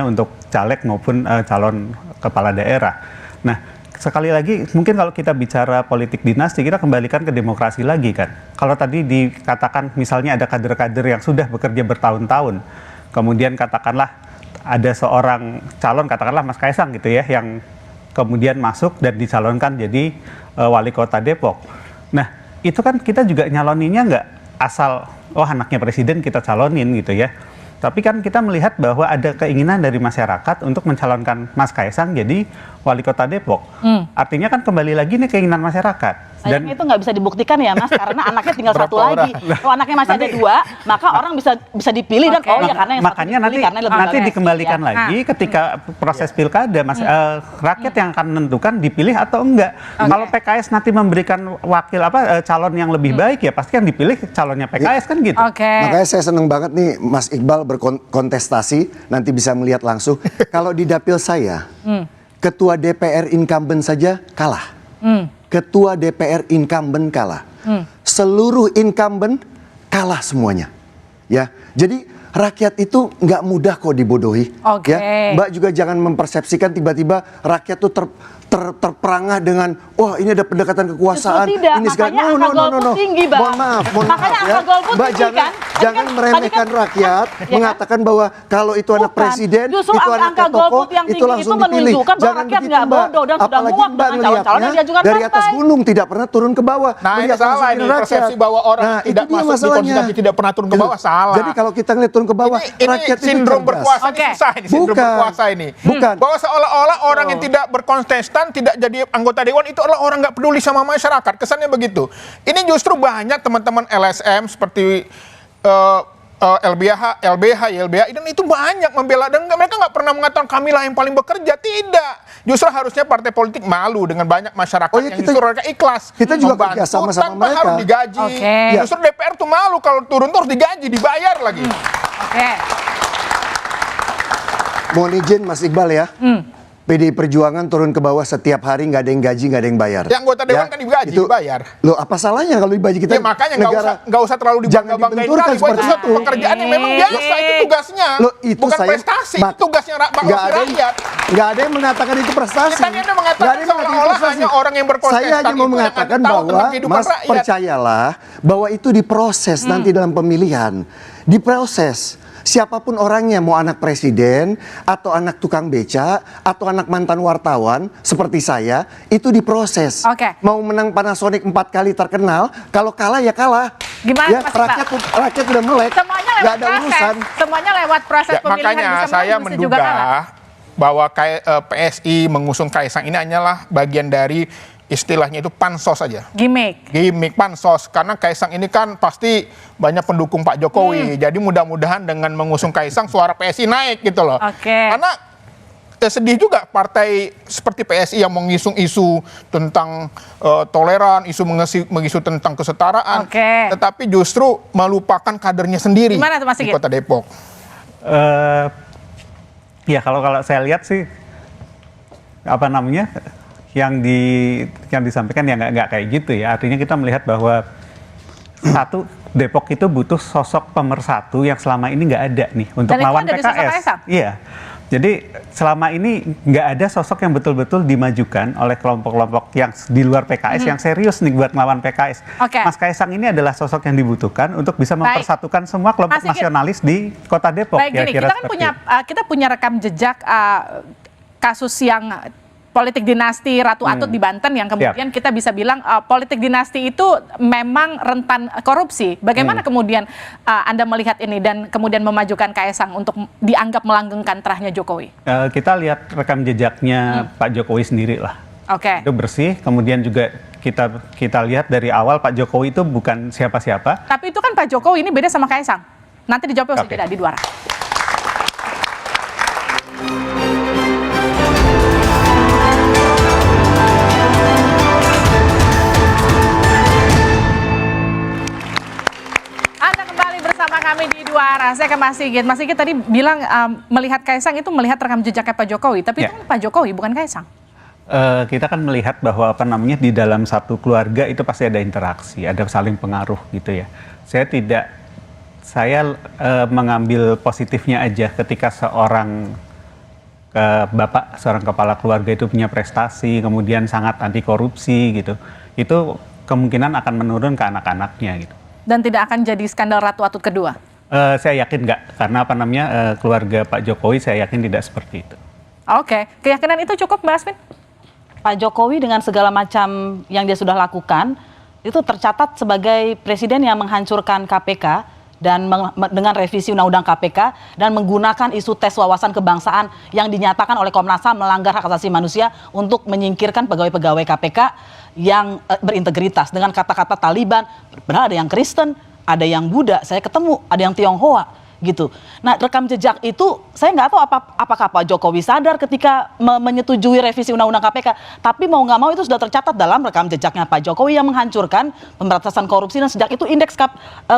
untuk caleg maupun calon kepala daerah. Nah, sekali lagi mungkin kalau kita bicara politik dinasti kita kembalikan ke demokrasi lagi kan. Kalau tadi dikatakan misalnya ada kader-kader yang sudah bekerja bertahun-tahun, kemudian katakanlah ada seorang calon katakanlah Mas Kaisang gitu ya yang kemudian masuk dan dicalonkan jadi wali kota Depok. Nah, itu kan kita juga nyaloninnya nggak asal anaknya presiden kita calonin gitu ya. Tapi kan kita melihat bahwa ada keinginan dari masyarakat untuk mencalonkan Mas Kaisang jadi wali kota Depok. Artinya kan kembali lagi nih keinginan masyarakat. Sayangnya itu nggak bisa dibuktikan ya Mas, karena anaknya tinggal satu Berapa lagi. Kalau anaknya masih ada dua, maka orang bisa dipilih dan ya karena yang makanya satu dipilih karena lebih nanti bagus, dikembalikan ya. lagi ketika proses pilkada rakyat yang akan menentukan dipilih atau enggak. Kalau PKS nanti memberikan wakil calon yang lebih baik ya pasti yang dipilih calonnya PKS kan gitu. Makanya saya seneng banget nih Mas Iqbal berkontestasi, nanti bisa melihat langsung. Kalau di dapil saya, ketua DPR incumbent saja kalah. Ketua DPR incumbent kalah. Seluruh incumbent kalah semuanya. Ya, jadi rakyat itu nggak mudah kok dibodohi. Oke. Ya, Mbak juga jangan mempersepsikan tiba-tiba rakyat tuh terperangah dengan ini ada pendekatan kekuasaan. Justru tidak, ini segala makanya angka golput tinggi, Bang. Mohon maaf Makanya ya. angka golput Mbak tinggi, kan? jangan meremehkan rakyat, mengatakan bahwa kalau itu anak presiden, Justru itu angka anaknya golput tokoh, yang itu tinggi langsung itu dipilih. menunjukkan bahwa Jangan rakyat begitu, nggak Mbak. bodoh dan sudah Apalagi muak Mbak dengan calon-calon yang ngelihatnya diajukan dari atas partai. gunung tidak pernah turun ke bawah. Nah, ini Melihat salah langsung ini dari rakyat. persepsi bahwa orang Nah, tidak itu dia masuk di masalahnya. konstitusi tidak pernah turun ke bawah salah. Jadi kalau kita ngeliat turun ke bawah, ini rakyat itu sindrom cerdas. berkuasa ini susah ini sindrom Bukan. berkuasa ini. Bukan. Bahwa seolah-olah orang yang tidak berkontestan, tidak jadi anggota dewan itu adalah orang nggak peduli sama masyarakat. Kesannya begitu. Ini justru banyak teman-teman LSM seperti LBH, YLBH dan itu banyak membela dan mereka nggak pernah mengatakan kamilah yang paling bekerja. Tidak. Justru harusnya partai politik malu dengan banyak masyarakat yang justru mereka ikhlas. Kita juga membantu kerja sama tanpa mereka. harus digaji. Justru DPR tuh malu kalau turun tuh harus digaji, dibayar lagi. Mohon izin Mas Iqbal ya. PDI Perjuangan turun ke bawah setiap hari, nggak ada yang gaji, nggak ada yang bayar. Yang anggota dewan kan digaji, dibayar. Loh, apa salahnya kalau digaji kita? Ya makanya negara nggak usah terlalu dibangga-banggain kali. Buat itu satu pekerjaan yang memang biasa, itu tugasnya. Loh, itu bukan saya, prestasi, itu tugasnya rakyat. Nggak ada yang mengatakan itu prestasi. Kita Anda mengatakan seolah-olah hanya orang yang berkontestan. Saya hanya mau mengatakan bahwa, Mas, percayalah bahwa itu diproses nanti dalam pemilihan. Diproses. Siapapun orangnya, mau anak presiden, atau anak tukang beca, atau anak mantan wartawan, seperti saya, itu diproses. Mau menang Panasonic 4 kali terkenal, kalau kalah ya kalah. Gimana ya, Mas rakyat udah melek, semuanya lewat nggak ada proses. urusan. Semuanya lewat proses pemilihan. Makanya bisa saya menang, bisa juga kalah. menduga bahwa PSI mengusung Kaisang ini hanyalah bagian dari istilahnya itu pansos saja. Gimmick pansos. Karena Kaisang ini kan pasti banyak pendukung Pak Jokowi. Jadi mudah-mudahan dengan mengusung Kaisang suara PSI naik gitu loh. Karena sedih juga partai seperti PSI yang mengisung isu tentang toleran, mengisu tentang kesetaraan. Tetapi justru melupakan kadernya sendiri. Gimana tuh Mas di Sigit? Kota Depok. Ya kalau saya lihat sih yang disampaikan ya nggak kayak gitu ya. Artinya kita melihat bahwa satu, Depok itu butuh sosok pemersatu yang selama ini nggak ada nih untuk lawan PKS. Iya. Jadi selama ini nggak ada sosok yang betul-betul dimajukan oleh kelompok-kelompok yang di luar PKS yang serius nih buat melawan PKS. Mas Kaisang ini adalah sosok yang dibutuhkan untuk bisa mempersatukan semua kelompok nasionalis di Kota Depok. Baik, gini, kita kan kita punya rekam jejak kasus yang politik dinasti Ratu Atut di Banten yang kemudian kita bisa bilang politik dinasti itu memang rentan korupsi. Bagaimana kemudian Anda melihat ini dan kemudian memajukan Kaesang untuk dianggap melanggengkan terahnya Jokowi? Kita lihat rekam jejaknya Pak Jokowi sendiri lah. Oke. Itu bersih, kemudian juga kita lihat dari awal Pak Jokowi itu bukan siapa-siapa. Tapi itu kan Pak Jokowi ini beda sama Kaesang. Nanti dijawabnya usai jeda di Dua Arah. Kami di Dua Arah, saya ke Mas Sigit. Mas Sigit tadi bilang melihat Kaesang itu melihat rekam jejaknya Pak Jokowi, tapi itu kan Pak Jokowi bukan Kaesang. Kita kan melihat bahwa di dalam satu keluarga itu pasti ada interaksi, ada saling pengaruh gitu ya. Saya mengambil positifnya aja ketika seorang seorang kepala keluarga itu punya prestasi, kemudian sangat anti korupsi gitu. Itu kemungkinan akan menurun ke anak-anaknya gitu. Dan tidak akan jadi skandal Ratu Atut kedua? Saya yakin nggak, karena keluarga Pak Jokowi saya yakin tidak seperti itu. Oke, keyakinan itu cukup Mbak Asvin? Pak Jokowi dengan segala macam yang dia sudah lakukan, itu tercatat sebagai presiden yang menghancurkan KPK, dan dengan revisi Undang-Undang KPK, dan menggunakan isu tes wawasan kebangsaan yang dinyatakan oleh Komnas HAM melanggar hak asasi manusia untuk menyingkirkan pegawai-pegawai KPK yang berintegritas dengan kata-kata Taliban. Padahal ada yang Kristen, ada yang Buddha, saya ketemu, ada yang Tionghoa gitu. Nah, rekam jejak itu saya nggak tahu apakah Pak Jokowi sadar ketika menyetujui revisi Undang-Undang KPK, tapi mau nggak mau itu sudah tercatat dalam rekam jejaknya Pak Jokowi yang menghancurkan pemberantasan korupsi, dan sejak itu indeks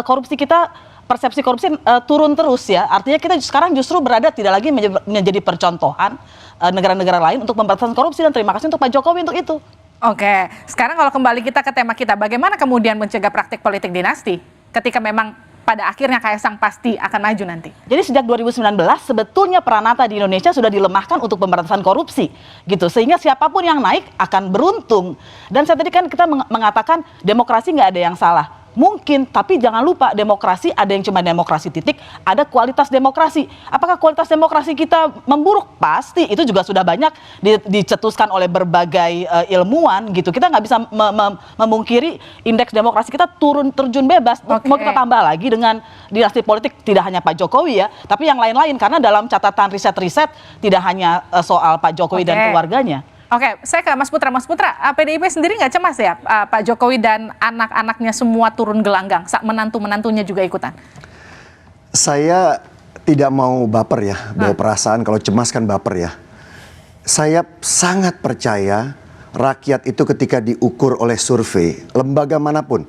korupsi kita, persepsi korupsi turun terus ya. Artinya kita sekarang justru berada tidak lagi menjadi percontohan negara-negara lain untuk pemberantasan korupsi, dan terima kasih untuk Pak Jokowi untuk itu. Oke, sekarang kalau kembali kita ke tema kita, bagaimana kemudian mencegah praktik politik dinasti ketika memang pada akhirnya Kaesang pasti akan maju nanti? Jadi sejak 2019 sebetulnya peranata di Indonesia sudah dilemahkan untuk pemberantasan korupsi gitu, sehingga siapapun yang naik akan beruntung. Dan saya tadi kan kita mengatakan demokrasi nggak ada yang salah. Mungkin, tapi jangan lupa demokrasi ada yang cuma demokrasi titik, ada kualitas demokrasi. Apakah kualitas demokrasi kita memburuk? Pasti, itu juga sudah banyak dicetuskan oleh berbagai ilmuwan gitu. Kita nggak bisa memungkiri indeks demokrasi kita terjun bebas. Mau kita tambah lagi dengan dinasti politik, tidak hanya Pak Jokowi ya, tapi yang lain-lain, karena dalam catatan riset-riset tidak hanya soal Pak Jokowi dan keluarganya. Oke, saya ke Mas Putra. Mas Putra, PDIP sendiri nggak cemas ya Pak Jokowi dan anak-anaknya semua turun gelanggang, menantu-menantunya juga ikutan? Saya tidak mau baper ya, bawa perasaan, kalau cemas kan baper ya. Saya sangat percaya rakyat itu ketika diukur oleh survei, lembaga manapun,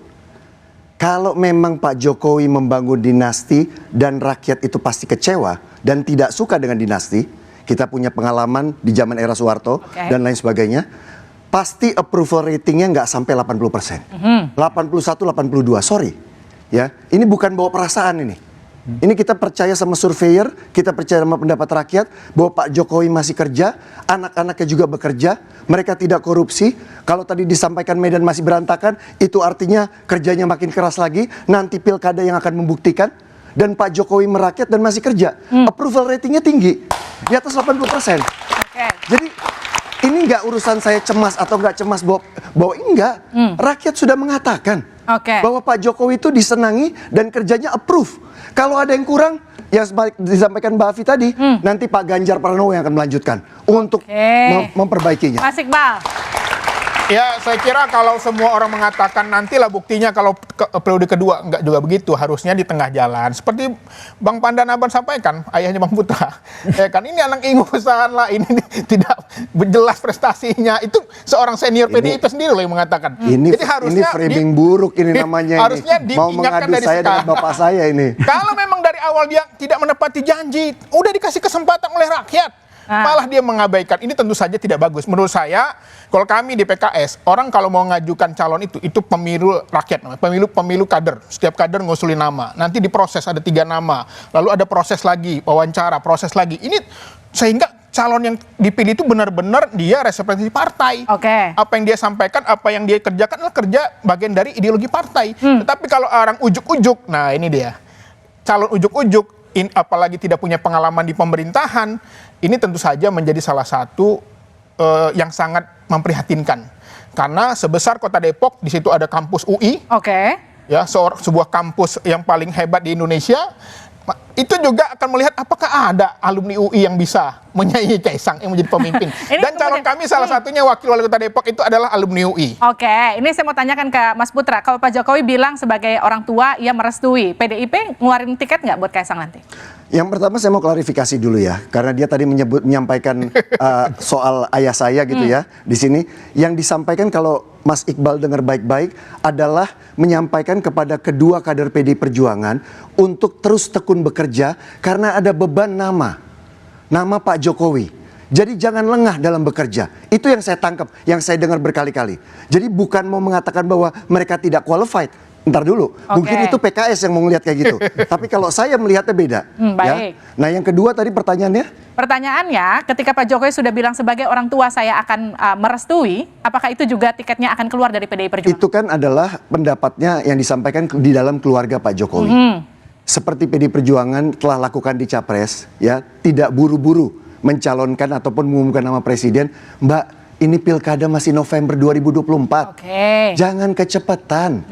kalau memang Pak Jokowi membangun dinasti dan rakyat itu pasti kecewa dan tidak suka dengan dinasti, kita punya pengalaman di zaman era Soeharto dan lain sebagainya, pasti approval ratingnya nggak sampai 80%. 81, 82, sorry. Ya, ini bukan bawa perasaan ini. Ini kita percaya sama surveyor, kita percaya sama pendapat rakyat, bahwa Pak Jokowi masih kerja, anak-anaknya juga bekerja, mereka tidak korupsi. Kalau tadi disampaikan Medan masih berantakan, itu artinya kerjanya makin keras lagi, nanti pilkada yang akan membuktikan. Dan Pak Jokowi merakyat dan masih kerja. Approval ratingnya tinggi, di atas 80%. Jadi ini nggak urusan saya cemas atau nggak cemas bahwa enggak. Rakyat sudah mengatakan bahwa Pak Jokowi itu disenangi dan kerjanya approve. Kalau ada yang kurang, yang disampaikan Mbak Afi tadi, nanti Pak Ganjar Pranowo yang akan melanjutkan untuk memperbaikinya. Mas Iqbal. Ya, saya kira kalau semua orang mengatakan nantilah buktinya kalau periode kedua, enggak juga begitu. Harusnya di tengah jalan. Seperti Bang Pandanaban sampaikan, ayahnya Bang Putra. Ya kan, ini anak ingusan lah, ini tidak jelas prestasinya. Itu seorang senior PDIP sendiri loh yang mengatakan. Ini harusnya framing buruk ini namanya. Harusnya ini. Mau mengadu dari saya dengan bapak saya ini. Kalau memang dari awal dia tidak menepati janji, udah dikasih kesempatan oleh rakyat, malah dia mengabaikan. Ini tentu saja tidak bagus. Menurut saya, kalau kami di PKS, orang kalau mau mengajukan calon itu pemilu rakyat, pemilu kader. Setiap kader ngusulin nama. Nanti diproses ada 3 nama. Lalu ada proses lagi, wawancara, proses lagi. Ini sehingga calon yang dipilih itu benar-benar dia representasi partai. Apa yang dia sampaikan, apa yang dia kerjakan adalah kerja bagian dari ideologi partai. Tetapi kalau orang ujuk-ujuk, nah ini dia. Calon ujuk-ujuk, apalagi tidak punya pengalaman di pemerintahan, ini tentu saja menjadi salah satu yang sangat memprihatinkan. Karena sebesar kota Depok, di situ ada kampus UI, ya, sebuah kampus yang paling hebat di Indonesia. Itu juga akan melihat apakah ada alumni UI yang bisa menyaingi Kaisang yang menjadi pemimpin. Dan calon kami salah satunya wakil wali kota Depok itu adalah alumni UI. Ini saya mau tanyakan ke Mas Putra, kalau Pak Jokowi bilang sebagai orang tua ia merestui, PDIP ngeluarin tiket nggak buat Kaisang nanti? Yang pertama saya mau klarifikasi dulu ya, karena dia tadi menyampaikan soal ayah saya gitu ya. Di sini yang disampaikan, kalau Mas Iqbal dengar baik-baik, adalah menyampaikan kepada kedua kader PD Perjuangan untuk terus tekun bekerja karena ada beban nama Pak Jokowi. Jadi jangan lengah dalam bekerja. Itu yang saya tangkap, yang saya dengar berkali-kali. Jadi bukan mau mengatakan bahwa mereka tidak qualified. Ntar dulu, mungkin itu PKS yang mau melihat kayak gitu. Tapi kalau saya melihatnya beda. Baik. Ya. Nah yang kedua tadi pertanyaannya? Pertanyaannya, ketika Pak Jokowi sudah bilang sebagai orang tua saya akan merestui, apakah itu juga tiketnya akan keluar dari PDI Perjuangan? Itu kan adalah pendapatnya yang disampaikan di dalam keluarga Pak Jokowi. Seperti PDI Perjuangan telah lakukan di Capres, ya, tidak buru-buru mencalonkan ataupun mengumumkan nama presiden. Mbak, ini pilkada masih November 2024. Jangan kecepatan.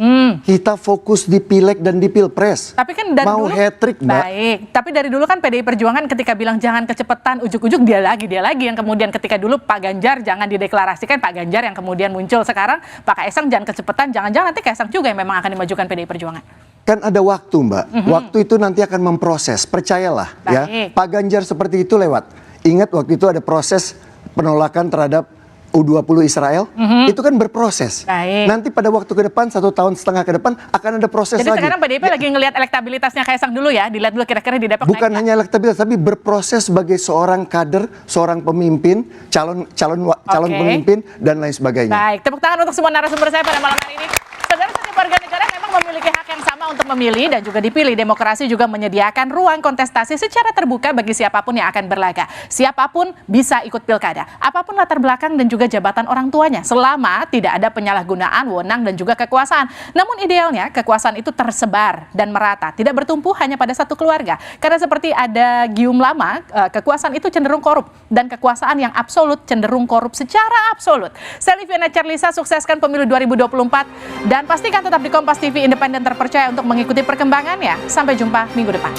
Kita fokus di pileg dan di pilpres. Tapi kan dari mau dulu, hat-trick, Mbak. Baik, tapi dari dulu kan PDI Perjuangan ketika bilang jangan kecepatan, ujuk-ujuk dia lagi yang kemudian ketika dulu Pak Ganjar jangan dideklarasikan, Pak Ganjar yang kemudian muncul. Sekarang Pak Kaisang jangan kecepatan, jangan-jangan nanti Kaisang juga yang memang akan dimajukan PDI Perjuangan. Kan ada waktu, Mbak. Waktu itu nanti akan memproses, percayalah. Ya. Pak Ganjar seperti itu lewat. Ingat waktu itu ada proses penolakan terhadap U20 Israel, itu kan berproses. Nanti pada waktu ke depan, 1,5 tahun ke depan akan ada proses lagi. Jadi sekarang PDIP lagi ngelihat elektabilitasnya Kaisang dulu ya, dilihat dulu kira-kira di Depok. Bukan hanya elektabilitas, tapi berproses sebagai seorang kader, seorang pemimpin, calon pemimpin dan lain sebagainya. Baik, tepuk tangan untuk semua narasumber saya pada malam hari ini. Saudara, setiap warga negara memang memiliki hak yang sama untuk memilih dan juga dipilih. Demokrasi juga menyediakan ruang kontestasi secara terbuka bagi siapapun yang akan berlaga. Siapapun bisa ikut pilkada, apapun latar belakang dan juga jabatan orang tuanya, selama tidak ada penyalahgunaan wewenang dan juga kekuasaan. Namun idealnya kekuasaan itu tersebar dan merata, tidak bertumpu hanya pada satu keluarga. Karena seperti ada gium lama, kekuasaan itu cenderung korup dan kekuasaan yang absolut cenderung korup secara absolut. Saya Liviana Charlisa, sukseskan pemilu 2024 dan pastikan tetap di Kompas TV independen terpercaya untuk mengikuti perkembangannya. Sampai jumpa minggu depan.